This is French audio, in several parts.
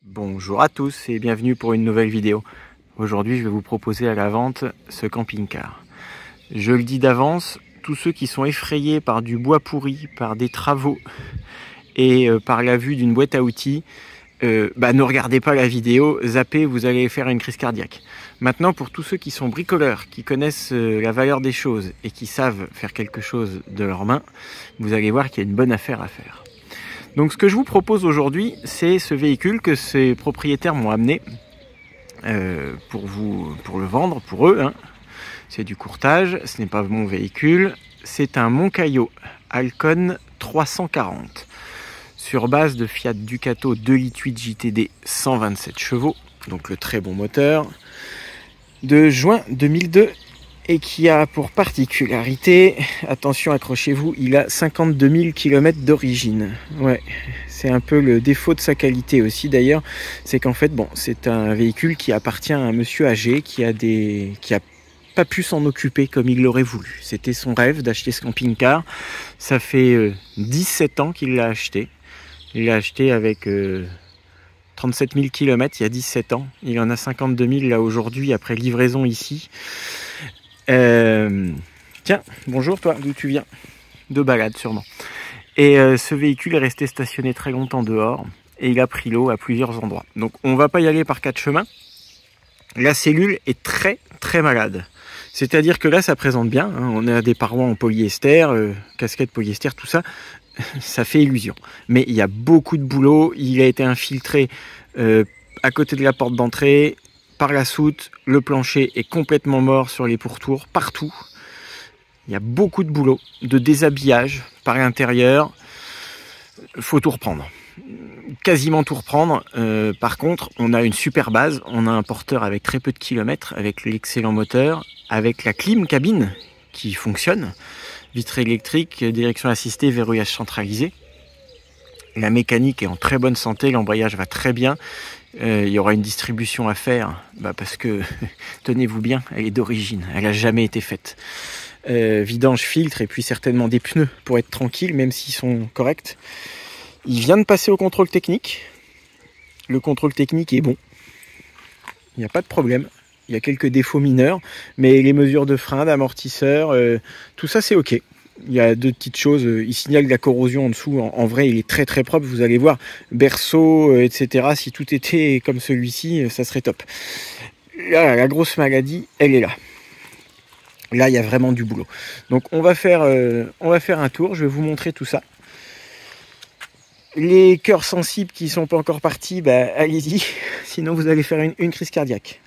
Bonjour à tous et bienvenue pour une nouvelle vidéo. Aujourd'hui je vais vous proposer à la vente ce camping-car. Je le dis d'avance, tous ceux qui sont effrayés par du bois pourri, par des travaux et par la vue d'une boîte à outils, ne regardez pas la vidéo, zappez, vous allez faire une crise cardiaque. Maintenant, pour tous ceux qui sont bricoleurs, qui connaissent la valeur des choses et qui savent faire quelque chose de leurs mains, vous allez voir qu'il y a une bonne affaire à faire. Donc ce que je vous propose aujourd'hui, c'est ce véhicule que ces propriétaires m'ont amené pour le vendre, pour eux. C'est du courtage, ce n'est pas mon véhicule, c'est un Moncayo Alcon 340 sur base de Fiat Ducato 2.8 JTD 127 chevaux, donc le très bon moteur, de juin 2002 et qui a pour particularité, attention accrochez-vous, il a 52 000 km d'origine. Ouais, c'est un peu le défaut de sa qualité aussi d'ailleurs, c'est qu'en fait, c'est un véhicule qui appartient à un monsieur âgé qui a pas pu s'en occuper comme il l'aurait voulu. C'était son rêve d'acheter ce camping-car. Ça fait 17 ans qu'il l'a acheté. Il l'a acheté avec 37 000 km il y a 17 ans. Il en a 52 000 là aujourd'hui après livraison ici. Tiens, bonjour toi, d'où tu viens? De balade sûrement. Et ce véhicule est resté stationné très longtemps dehors et il a pris l'eau à plusieurs endroits. Donc on va pas y aller par 4 chemins. La cellule est très très malade. C'est-à-dire que là ça présente bien, on a des parois en polyester, casquette polyester, tout ça, ça fait illusion. Mais il y a beaucoup de boulot, il a été infiltré à côté de la porte d'entrée, par la soute, le plancher est complètement mort sur les pourtours, partout. Il y a beaucoup de boulot, de déshabillage par l'intérieur. Il faut tout reprendre. Quasiment tout reprendre. Par contre, on a une super base. On a un porteur avec très peu de kilomètres, avec l'excellent moteur, avec la clim cabine qui fonctionne. Vitre électrique, direction assistée, verrouillage centralisé. La mécanique est en très bonne santé, l'embrayage va très bien. Il y aura une distribution à faire parce que, tenez-vous bien, elle est d'origine, elle n'a jamais été faite. Vidange, filtre et puis certainement des pneus pour être tranquille, même s'ils sont corrects. Il vient de passer au contrôle technique. Le contrôle technique est bon. Il n'y a pas de problème. Il y a quelques défauts mineurs, mais les mesures de frein, d'amortisseur, tout ça c'est ok. Il y a deux petites choses, il signale de la corrosion en dessous, en vrai il est très très propre, vous allez voir, berceau, etc. Si tout était comme celui-ci, ça serait top. Là, la grosse maladie, elle est là. Là, il y a vraiment du boulot. Donc on va faire un tour, je vais vous montrer tout ça. Les cœurs sensibles qui ne sont pas encore partis, allez-y, sinon vous allez faire une crise cardiaque.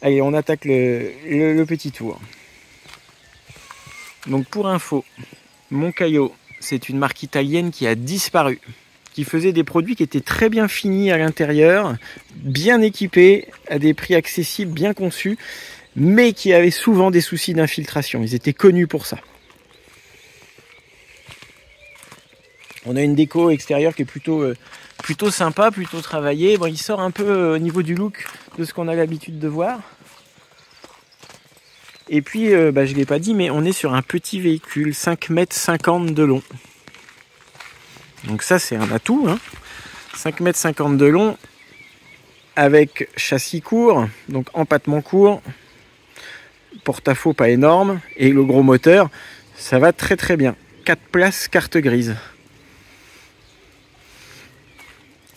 Allez, on attaque le petit tour. Donc pour info, Moncayo, c'est une marque italienne qui a disparu, qui faisait des produits qui étaient très bien finis à l'intérieur, bien équipés, à des prix accessibles, bien conçus, mais qui avaient souvent des soucis d'infiltration. Ils étaient connus pour ça. On a une déco extérieure qui est plutôt sympa, plutôt travaillée. Bon, il sort un peu au niveau du look de ce qu'on a l'habitude de voir. Et puis, je ne l'ai pas dit, mais on est sur un petit véhicule, 5,50 m de long. Donc ça, c'est un atout. 5,50 m de long, avec châssis court, donc empattement court, porte-à-faux pas énorme, et le gros moteur, ça va très très bien. 4 places, carte grise.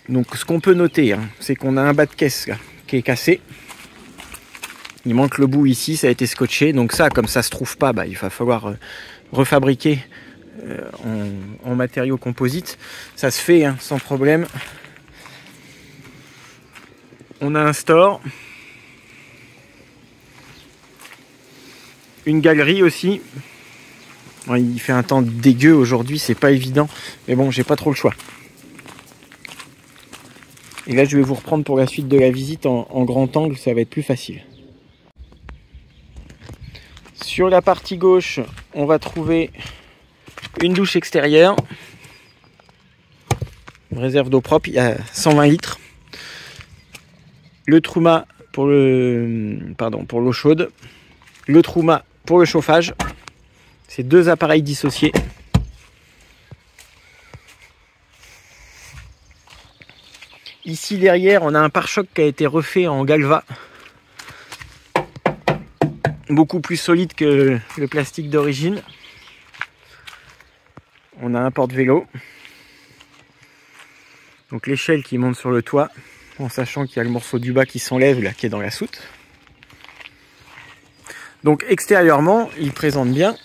Donc ce qu'on peut noter, c'est qu'on a un bas de caisse là, qui est cassé. Il manque le bout ici, ça a été scotché. Donc ça, comme ça se trouve pas, il va falloir refabriquer en matériaux composites. Ça se fait sans problème. On a un store. Une galerie aussi. Il fait un temps dégueu aujourd'hui, c'est pas évident. Mais bon, j'ai pas trop le choix. Et là, je vais vous reprendre pour la suite de la visite en grand angle, ça va être plus facile. Sur la partie gauche, on va trouver une douche extérieure. Une réserve d'eau propre, il y a 120 litres. Le Truma pour l'eau chaude. Le Truma pour le chauffage. C'est deux appareils dissociés. Ici derrière, on a un pare-choc qui a été refait en Galva. Beaucoup plus solide que le plastique d'origine. On a un porte-vélo. Donc l'échelle qui monte sur le toit, en sachant qu'il y a le morceau du bas qui s'enlève là, qui est dans la soute. Donc extérieurement, il présente bien.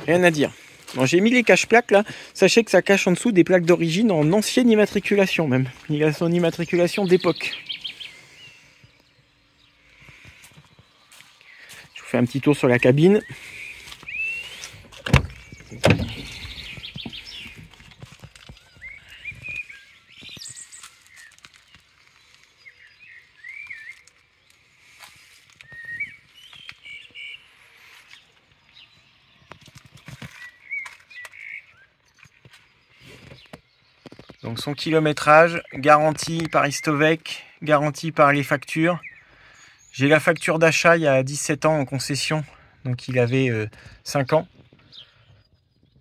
Rien à dire. Bon, j'ai mis les cache-plaques là. Sachez que ça cache en dessous des plaques d'origine en ancienne immatriculation même. Il a son immatriculation d'époque. Je vous fais un petit tour sur la cabine. Donc son kilométrage, garanti par Istovec, garanti par les factures. J'ai la facture d'achat il y a 17 ans en concession, donc il avait 5 ans.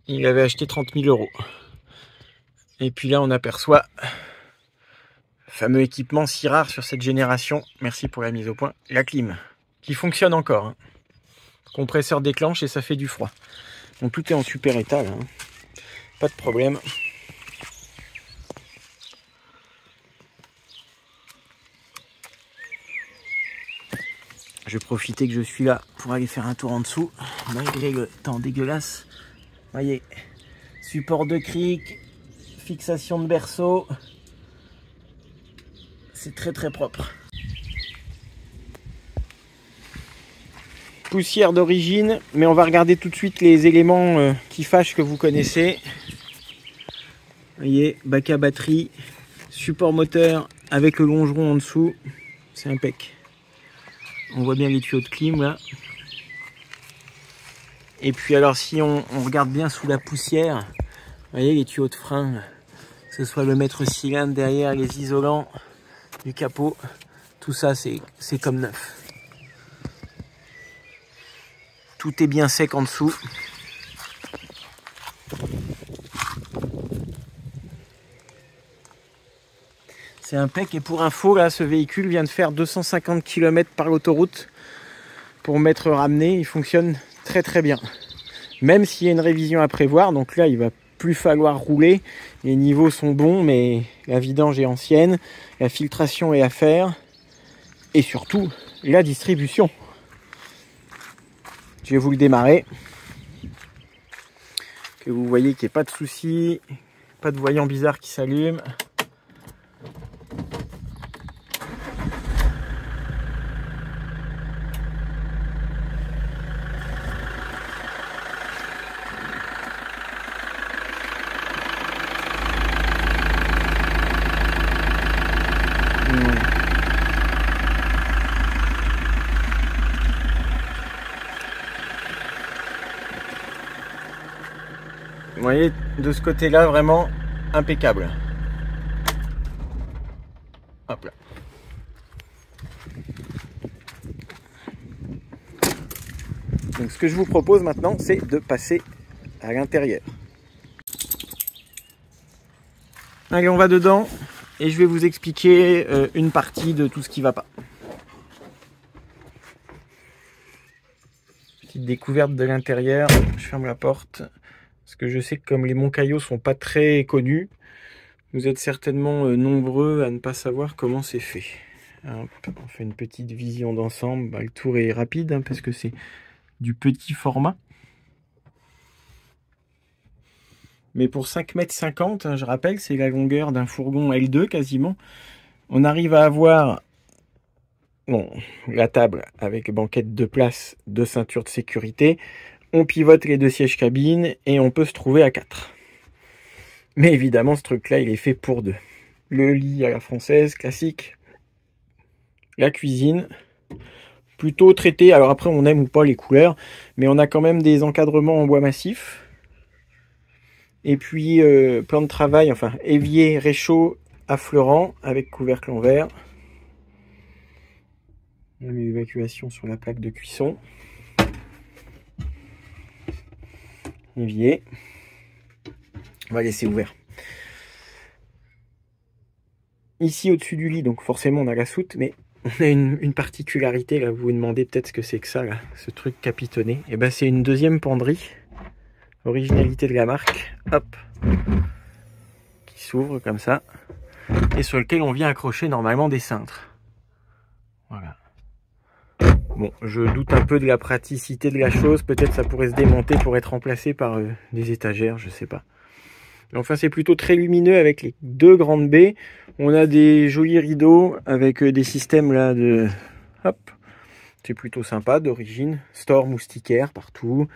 Il avait acheté 30 000 €. Et puis là on aperçoit le fameux équipement si rare sur cette génération, merci pour la mise au point, la clim, qui fonctionne encore. Hein. Compresseur déclenche et ça fait du froid. Donc tout est en super état là, hein. Pas de problème. Je vais profiter que je suis là pour aller faire un tour en dessous, malgré le temps dégueulasse. Voyez, support de cric, fixation de berceau. C'est très très propre. Poussière d'origine, mais on va regarder tout de suite les éléments qui fâchent que vous connaissez. Voyez, bac à batterie, support moteur avec le longeron en dessous. C'est impec. On voit bien les tuyaux de clim là. Et puis alors si on regarde bien sous la poussière, vous voyez les tuyaux de frein, que ce soit le maître cylindre derrière, les isolants du capot, tout ça c'est comme neuf. Tout est bien sec en dessous. C'est impec. Et pour info, là, ce véhicule vient de faire 250 km par l'autoroute pour m'être ramené. Il fonctionne très très bien. Même s'il y a une révision à prévoir. Donc là, il va plus falloir rouler. Les niveaux sont bons, mais la vidange est ancienne. La filtration est à faire. Et surtout, la distribution. Je vais vous le démarrer. Que vous voyez qu'il n'y ait pas de soucis. Pas de voyant bizarre qui s'allume. Vous voyez, de ce côté-là, vraiment impeccable. Hop là. Donc ce que je vous propose maintenant, c'est de passer à l'intérieur. Allez, on va dedans et je vais vous expliquer une partie de tout ce qui ne va pas. Petite découverte de l'intérieur. Je ferme la porte. Parce que je sais que comme les Monts Caillaux sont pas très connus, vous êtes certainement nombreux à ne pas savoir comment c'est fait. Hop, on fait une petite vision d'ensemble. Bah, le tour est rapide hein, parce que c'est du petit format. Mais pour 5,50 m, hein, je rappelle, c'est la longueur d'un fourgon L2 quasiment. On arrive à avoir la table avec banquette de place, deux ceintures de sécurité. On pivote les deux sièges cabine et on peut se trouver à 4. Mais évidemment, ce truc-là, il est fait pour deux. Le lit à la française, classique. La cuisine, plutôt traité. Alors après, on aime ou pas les couleurs, mais on a quand même des encadrements en bois massif. Et puis, plan de travail, enfin, évier réchaud affleurant avec couvercle en verre. On a mis l'évacuation sur la plaque de cuisson. Évier. On va laisser ouvert. ici au-dessus du lit, donc forcément on a la soute, mais on a une particularité, là, vous vous demandez peut-être ce que c'est que ça, là, ce truc capitonné. Et ben c'est une deuxième penderie, originalité de la marque, hop, qui s'ouvre comme ça, et sur lequel on vient accrocher normalement des cintres. Voilà. Bon, je doute un peu de la praticité de la chose, peut-être ça pourrait se démonter pour être remplacé par des étagères, je sais pas. Enfin, c'est plutôt très lumineux avec les deux grandes baies. On a des jolis rideaux avec des systèmes là de... Hop, c'est plutôt sympa d'origine. Store moustiquaire partout.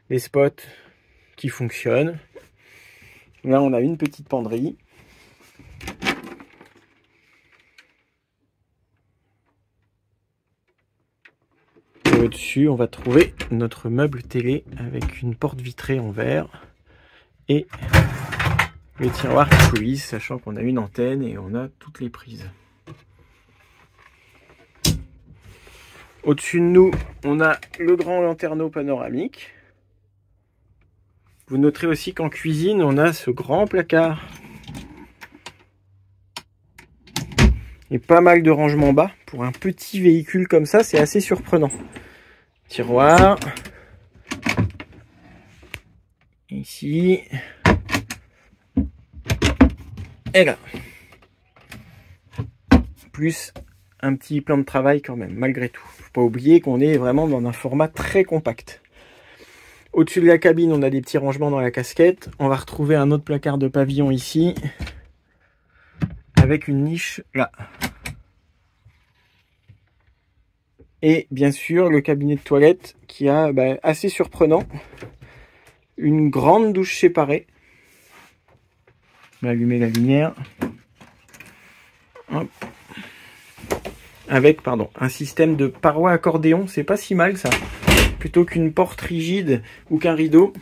Les spots qui fonctionnent. Là, on a une petite penderie. Et au-dessus, on va trouver notre meuble télé avec une porte vitrée en verre. Et le tiroir qui coulisse, sachant qu'on a une antenne et on a toutes les prises. Au-dessus de nous, on a le grand lanterneau panoramique. Vous noterez aussi qu'en cuisine, on a ce grand placard. Et pas mal de rangements bas. Pour un petit véhicule comme ça, c'est assez surprenant. Tiroir. Ici. Et là. Plus un petit plan de travail quand même, malgré tout. Faut pas oublier qu'on est vraiment dans un format très compact. Au-dessus de la cabine, on a des petits rangements dans la casquette. On va retrouver un autre placard de pavillon ici. Avec une niche là. Et bien sûr, le cabinet de toilette qui a assez surprenant. Une grande douche séparée. On va allumer la lumière. Hop. Avec un système de parois accordéon, c'est pas si mal ça. Plutôt qu'une porte rigide ou qu'un rideau.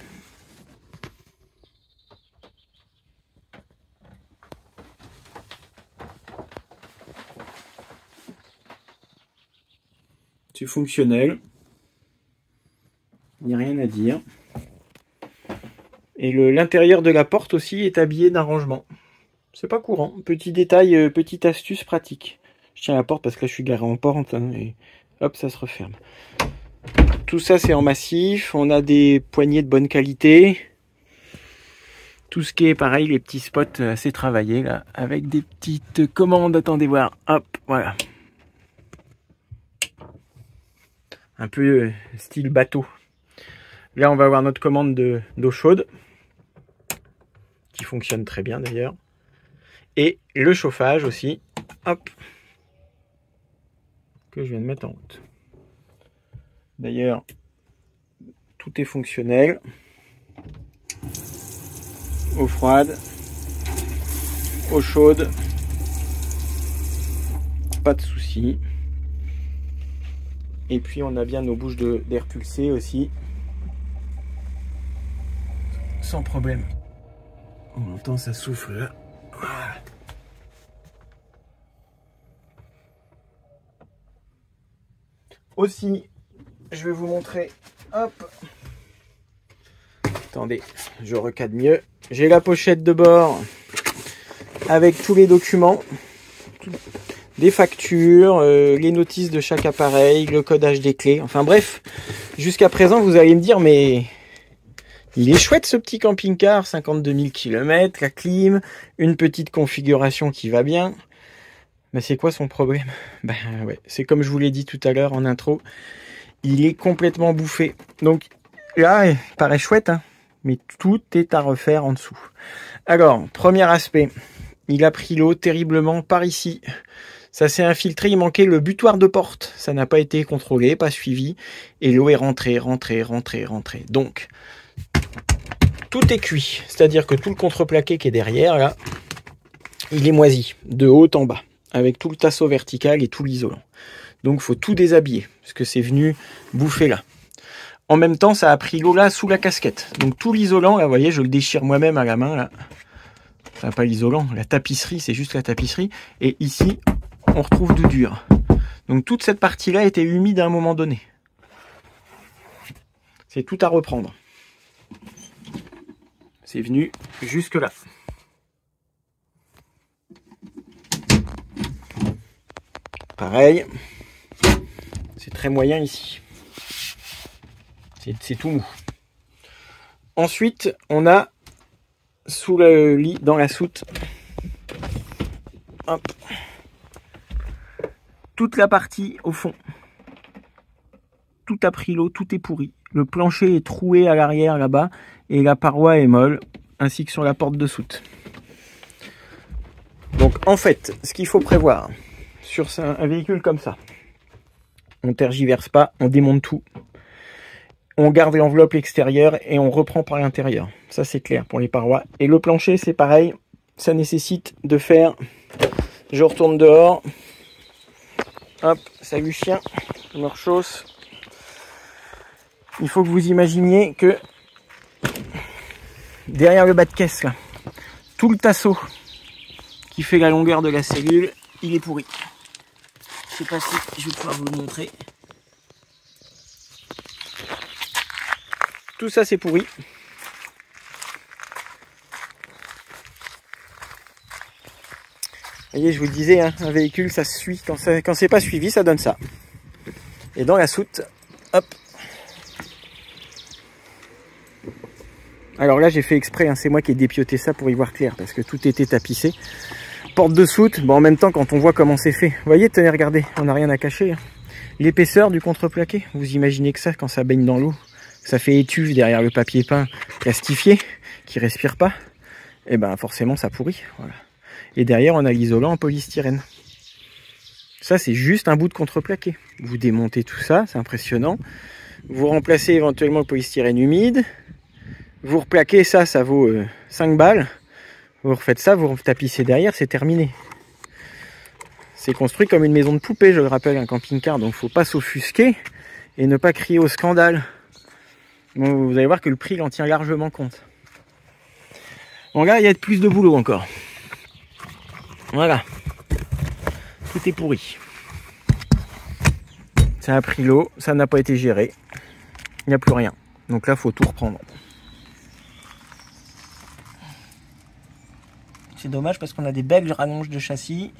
C'est fonctionnel. Il n'y a rien à dire. Et l'intérieur de la porte aussi est habillé d'un rangement. C'est pas courant. Petit détail, petite astuce pratique. Je tiens la porte parce que là je suis garé en porte, hein, et hop, ça se referme. Tout ça c'est en massif. On a des poignées de bonne qualité. Tout ce qui est pareil, les petits spots assez travaillés là, avec des petites commandes. Attendez voir. Hop, voilà. Un peu style bateau. Là on va avoir notre commande d'eau chaude. Qui fonctionne très bien d'ailleurs. Et le chauffage aussi. Hop. Que je viens de mettre en route. D'ailleurs, tout est fonctionnel. Eau froide, eau chaude, pas de souci. Et puis on a bien nos bouches d'air pulsé aussi, sans problème. On entend ça souffle là. Voilà. Aussi, je vais vous montrer, hop, attendez, je recadre mieux. J'ai la pochette de bord avec tous les documents, des factures, les notices de chaque appareil, le codage des clés. Enfin bref, jusqu'à présent, vous allez me dire, mais il est chouette ce petit camping-car, 52 000 km, la clim, une petite configuration qui va bien. Mais c'est quoi son problème? Ouais, c'est comme je vous l'ai dit tout à l'heure en intro, il est complètement bouffé. Donc là, il paraît chouette, hein, mais tout est à refaire en dessous. Alors, premier aspect, il a pris l'eau terriblement par ici. Ça s'est infiltré, il manquait le butoir de porte. Ça n'a pas été contrôlé, pas suivi. Et l'eau est rentrée. Donc, tout est cuit. C'est-à-dire que tout le contreplaqué qui est derrière, là, il est moisi, de haut en bas, avec tout le tasseau vertical et tout l'isolant. Donc, il faut tout déshabiller, parce que c'est venu bouffer là. En même temps, ça a pris l'eau là sous la casquette. Donc, tout l'isolant, là, vous voyez, je le déchire moi-même à la main, là. Enfin, pas l'isolant, la tapisserie, c'est juste la tapisserie. Et ici, on retrouve du dur. Donc, toute cette partie-là était humide à un moment donné. C'est tout à reprendre. C'est venu jusque là. Pareil, c'est très moyen ici. C'est tout mou. Ensuite, on a sous le lit, dans la soute, hop, toute la partie au fond. Tout a pris l'eau, tout est pourri. Le plancher est troué à l'arrière là-bas et la paroi est molle, ainsi que sur la porte de soute. Donc en fait, ce qu'il faut prévoir sur un véhicule comme ça, on tergiverse pas, on démonte tout, on garde l'enveloppe extérieure et on reprend par l'intérieur. Ça c'est clair pour les parois. Et le plancher c'est pareil, ça nécessite de faire, je retourne dehors, hop, salut chien, je me rechausse. Il faut que vous imaginiez que derrière le bas de caisse là, tout le tasseau qui fait la longueur de la cellule, il est pourri. Je sais pas si je vais pouvoir vous le montrer. Tout ça c'est pourri. Vous voyez, je vous le disais, hein, un véhicule ça se suit. Quand c'est pas suivi, ça donne ça. Et dans la soute, hop. Alors là j'ai fait exprès, hein, c'est moi qui ai dépioté ça pour y voir clair, parce que tout était tapissé. Porte de soute, bon en même temps quand on voit comment c'est fait. Vous voyez, tenez, regardez, on n'a rien à cacher. Hein. L'épaisseur du contreplaqué, vous imaginez que ça, quand ça baigne dans l'eau, ça fait étuve derrière le papier peint plastifié, qui respire pas, et ben forcément ça pourrit. Voilà. Et derrière on a l'isolant en polystyrène. Ça c'est juste un bout de contreplaqué. Vous démontez tout ça, c'est impressionnant. Vous remplacez éventuellement le polystyrène humide. Vous replaquez ça, ça vaut 5 balles. Vous refaites ça, vous retapissez derrière, c'est terminé. C'est construit comme une maison de poupée, je le rappelle, un camping-car. Donc faut pas s'offusquer et ne pas crier au scandale. Bon, vous allez voir que le prix il en tient largement compte. Bon là, il y a plus de boulot encore. Voilà. Tout est pourri. Ça a pris l'eau, ça n'a pas été géré. Il n'y a plus rien. Donc là, il faut tout reprendre. C'est dommage parce qu'on a des belles rallonges de châssis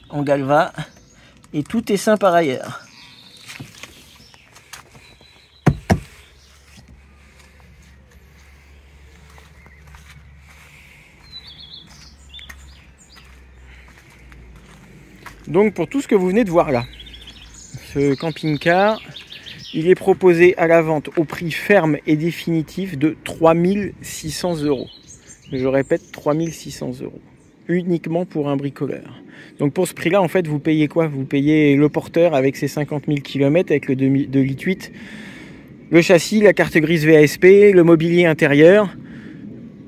en galva et tout est sain par ailleurs. Donc pour tout ce que vous venez de voir là, ce camping-car, il est proposé à la vente au prix ferme et définitif de 3 600 €. Je répète, 3 600 €. Uniquement pour un bricoleur. Donc pour ce prix-là, en fait, vous payez quoi? Vous payez le porteur avec ses 50 000 km avec le 2 litres 8, le châssis, la carte grise VASP, le mobilier intérieur,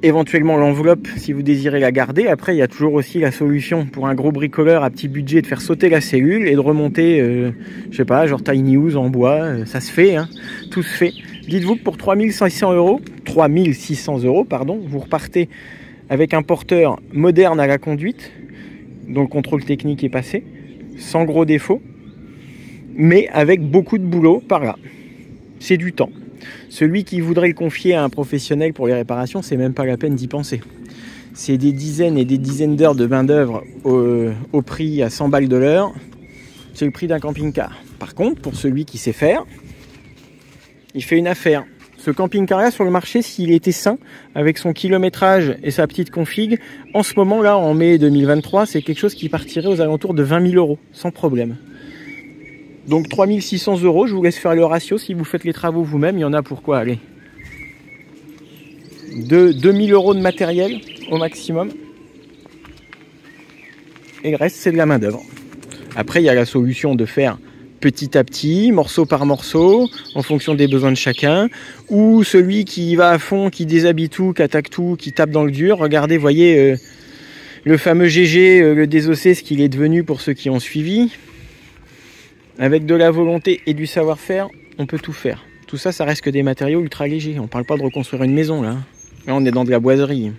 éventuellement l'enveloppe si vous désirez la garder. Après, il y a toujours aussi la solution pour un gros bricoleur à petit budget de faire sauter la cellule et de remonter, je sais pas, genre tiny house en bois. Ça se fait, hein, tout se fait. Dites-vous que pour 3 600 €, pardon, vous repartez avec un porteur moderne à la conduite, dont le contrôle technique est passé, sans gros défauts, mais avec beaucoup de boulot par là. C'est du temps. Celui qui voudrait le confier à un professionnel pour les réparations, c'est même pas la peine d'y penser. C'est des dizaines et des dizaines d'heures de main d'œuvre au prix à 100 balles de l'heure. C'est le prix d'un camping-car. Par contre, pour celui qui sait faire, il fait une affaire. Ce camping-car-là sur le marché, s'il était sain, avec son kilométrage et sa petite config, en ce moment là, en mai 2023, c'est quelque chose qui partirait aux alentours de 20 000 €, sans problème. Donc 3 600 €, je vous laisse faire le ratio, si vous faites les travaux vous-même, il y en a pour quoi, allez, 2 000 € de matériel au maximum, et le reste c'est de la main d'œuvre. Après il y a la solution de faire petit à petit, morceau par morceau, en fonction des besoins de chacun, ou celui qui va à fond, qui déshabille tout, qui attaque tout, qui tape dans le dur. Regardez, voyez le fameux GG, le désossé, ce qu'il est devenu pour ceux qui ont suivi. Avec de la volonté et du savoir-faire, on peut tout faire. Tout ça, ça reste que des matériaux ultra légers. On ne parle pas de reconstruire une maison là. Là, on est dans de la boiserie.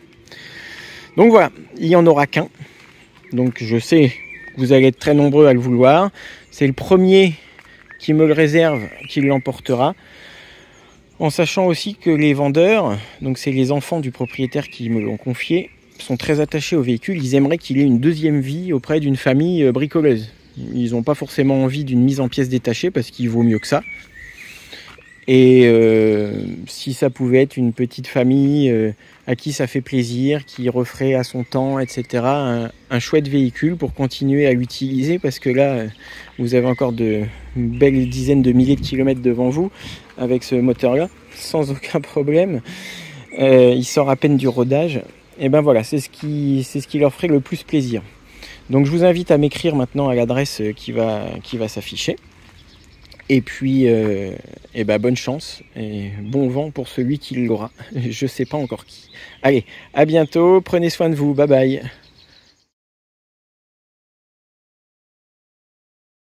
Donc voilà, il n'y en aura qu'un. Donc je sais que vous allez être très nombreux à le vouloir. C'est le premier qui me le réserve, qui l'emportera. En sachant aussi que les vendeurs, donc c'est les enfants du propriétaire qui me l'ont confié, sont très attachés au véhicule. Ils aimeraient qu'il ait une deuxième vie auprès d'une famille bricoleuse. Ils n'ont pas forcément envie d'une mise en pièces détachées parce qu'il vaut mieux que ça. Et si ça pouvait être une petite famille à qui ça fait plaisir, qui referait à son temps, etc., un chouette véhicule pour continuer à l'utiliser, parce que là, vous avez encore de belles dizaines de milliers de kilomètres devant vous avec ce moteur-là, sans aucun problème. Il sort à peine du rodage. Et ben voilà, c'est ce qui leur ferait le plus plaisir. Donc je vous invite à m'écrire maintenant à l'adresse qui va s'afficher. Et puis, bonne chance et bon vent pour celui qui l'aura. Je sais pas encore qui. Allez, à bientôt, prenez soin de vous, bye bye.